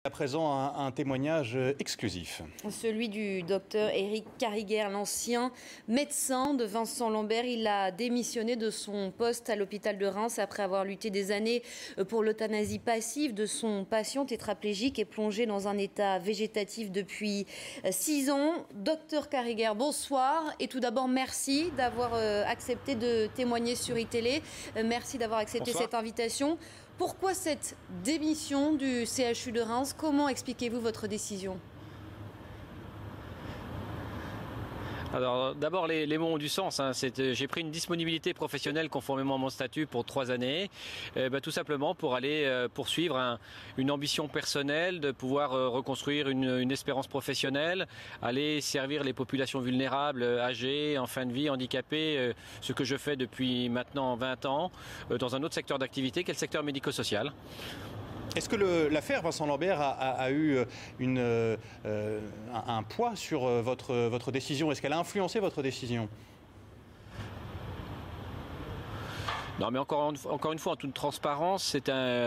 À présent, un témoignage exclusif. Celui du docteur Éric Cariguer, l'ancien médecin de Vincent Lambert. Il a démissionné de son poste à l'hôpital de Reims après avoir lutté des années pour l'euthanasie passive de son patient tétraplégique et plongé dans un état végétatif depuis 6 ans. Docteur Cariguer, bonsoir. Et tout d'abord, merci d'avoir accepté de témoigner sur iTélé. Merci d'avoir accepté cette invitation. Pourquoi cette démission du CHU de Reims? Comment expliquez-vous votre décision? Alors d'abord les mots ont du sens. J'ai pris une disponibilité professionnelle conformément à mon statut pour 3 années, tout simplement pour aller poursuivre une ambition personnelle, de pouvoir reconstruire une espérance professionnelle, aller servir les populations vulnérables, âgées, en fin de vie, handicapées, ce que je fais depuis maintenant 20 ans, dans un autre secteur d'activité qu'est le secteur médico-social. Est-ce que l'affaire Vincent Lambert a eu un poids sur votre décision? Est-ce qu'elle a influencé votre décision? Non, mais encore une fois, en toute transparence,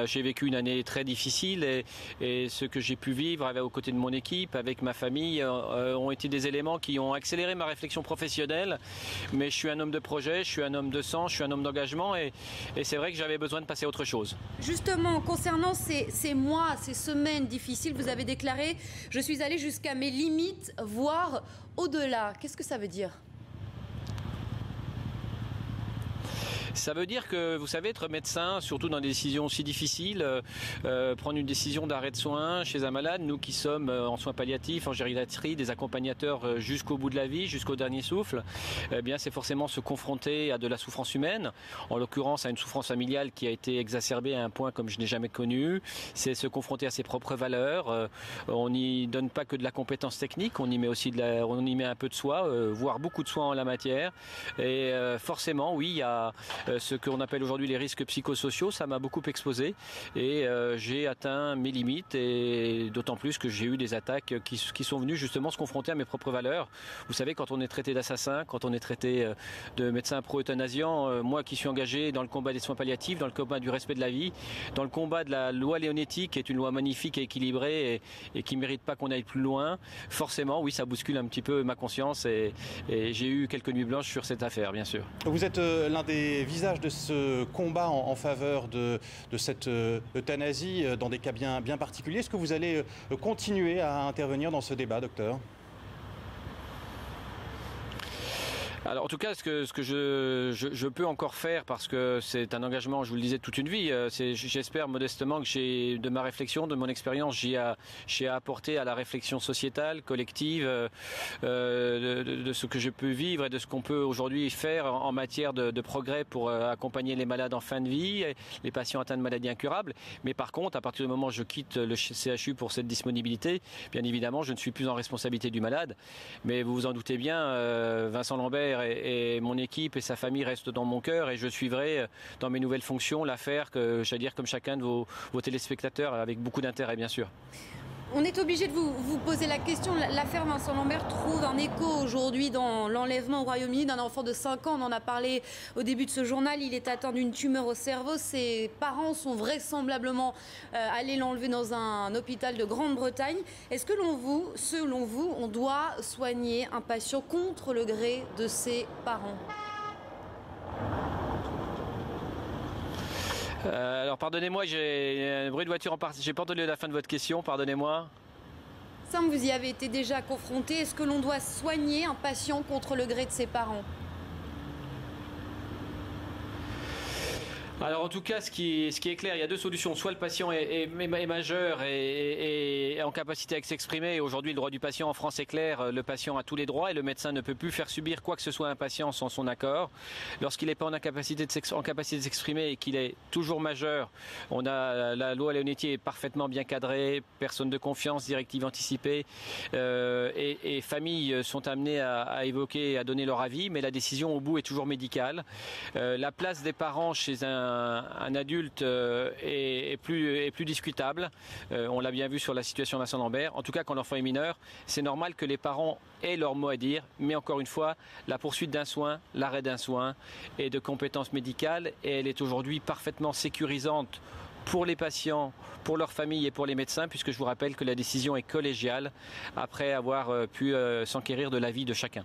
j'ai vécu une année très difficile et ce que j'ai pu vivre aux côtés de mon équipe, avec ma famille, ont été des éléments qui ont accéléré ma réflexion professionnelle. Mais je suis un homme de projet, je suis un homme de sang, je suis un homme d'engagement et c'est vrai que j'avais besoin de passer à autre chose. Justement, concernant ces mois, ces semaines difficiles, vous avez déclaré « Je suis allé jusqu'à mes limites, voire au-delà ». Qu'est-ce que ça veut dire ? Ça veut dire que, vous savez, être médecin, surtout dans des décisions aussi difficiles, prendre une décision d'arrêt de soins chez un malade, nous qui sommes en soins palliatifs, en gériatrie, des accompagnateurs jusqu'au bout de la vie, jusqu'au dernier souffle, eh bien c'est forcément se confronter à de la souffrance humaine, en l'occurrence à une souffrance familiale qui a été exacerbée à un point comme je n'ai jamais connu. C'est se confronter à ses propres valeurs. On n'y donne pas que de la compétence technique, on y met aussi on y met un peu de soi, voire beaucoup de soi en la matière. Et forcément, oui, il y a ce qu'on appelle aujourd'hui les risques psychosociaux, ça m'a beaucoup exposé et j'ai atteint mes limites, et d'autant plus que j'ai eu des attaques qui sont venues justement se confronter à mes propres valeurs. Vous savez, quand on est traité d'assassin, quand on est traité de médecin pro-euthanasiant, moi qui suis engagé dans le combat des soins palliatifs, dans le combat du respect de la vie, dans le combat de la loi Leonetti, qui est une loi magnifique et équilibrée et qui ne mérite pas qu'on aille plus loin, forcément oui, ça bouscule un petit peu ma conscience et j'ai eu quelques nuits blanches sur cette affaire, bien sûr. Vous êtes l'un des visage de ce combat en faveur de cette euthanasie dans des cas bien particuliers. Est-ce que vous allez continuer à intervenir dans ce débat, docteur ? Alors en tout cas, ce que je peux encore faire, parce que c'est un engagement, je vous le disais, toute une vie, j'espère modestement que de ma réflexion, de mon expérience, j'ai apporté à la réflexion sociétale, collective, de ce que je peux vivre et de ce qu'on peut aujourd'hui faire en matière de progrès pour accompagner les malades en fin de vie, les patients atteints de maladies incurables. Mais par contre, à partir du moment où je quitte le CHU pour cette disponibilité, bien évidemment, je ne suis plus en responsabilité du malade. Mais vous vous en doutez bien, Vincent Lambert et mon équipe et sa famille restent dans mon cœur, et je suivrai dans mes nouvelles fonctions l'affaire, j'allais dire comme chacun de vos téléspectateurs, avec beaucoup d'intérêt bien sûr. On est obligé de vous poser la question. L'affaire Vincent Lambert trouve un écho aujourd'hui dans l'enlèvement au Royaume-Uni d'un enfant de 5 ans. On en a parlé au début de ce journal. Il est atteint d'une tumeur au cerveau. Ses parents sont vraisemblablement allés l'enlever dans un hôpital de Grande-Bretagne. Est-ce que selon vous, on doit soigner un patient contre le gré de ses parents ? Alors pardonnez-moi, j'ai un bruit de voiture en partie. J'ai pas entendu la fin de votre question, pardonnez-moi. Sam, vous y avez été déjà confronté. Est-ce que l'on doit soigner un patient contre le gré de ses parents ? Alors en tout cas, ce qui est clair, il y a deux solutions. Soit le patient est majeur et en capacité à s'exprimer. Et aujourd'hui, le droit du patient en France est clair. Le patient a tous les droits et le médecin ne peut plus faire subir quoi que ce soit à un patient sans son accord. Lorsqu'il n'est pas en capacité de s'exprimer et qu'il est toujours majeur, la loi Leonetti est parfaitement bien cadrée, personne de confiance, directive anticipée, et familles sont amenées à évoquer, à donner leur avis, mais la décision au bout est toujours médicale. La place des parents chez un adulte est plus discutable. On l'a bien vu sur la situation de Vincent Lambert. En tout cas, quand l'enfant est mineur, c'est normal que les parents aient leur mot à dire. Mais encore une fois, la poursuite d'un soin, l'arrêt d'un soin est de compétence médicale, et elle est aujourd'hui parfaitement sécurisante pour les patients, pour leurs familles et pour les médecins, puisque je vous rappelle que la décision est collégiale après avoir pu s'enquérir de l'avis de chacun.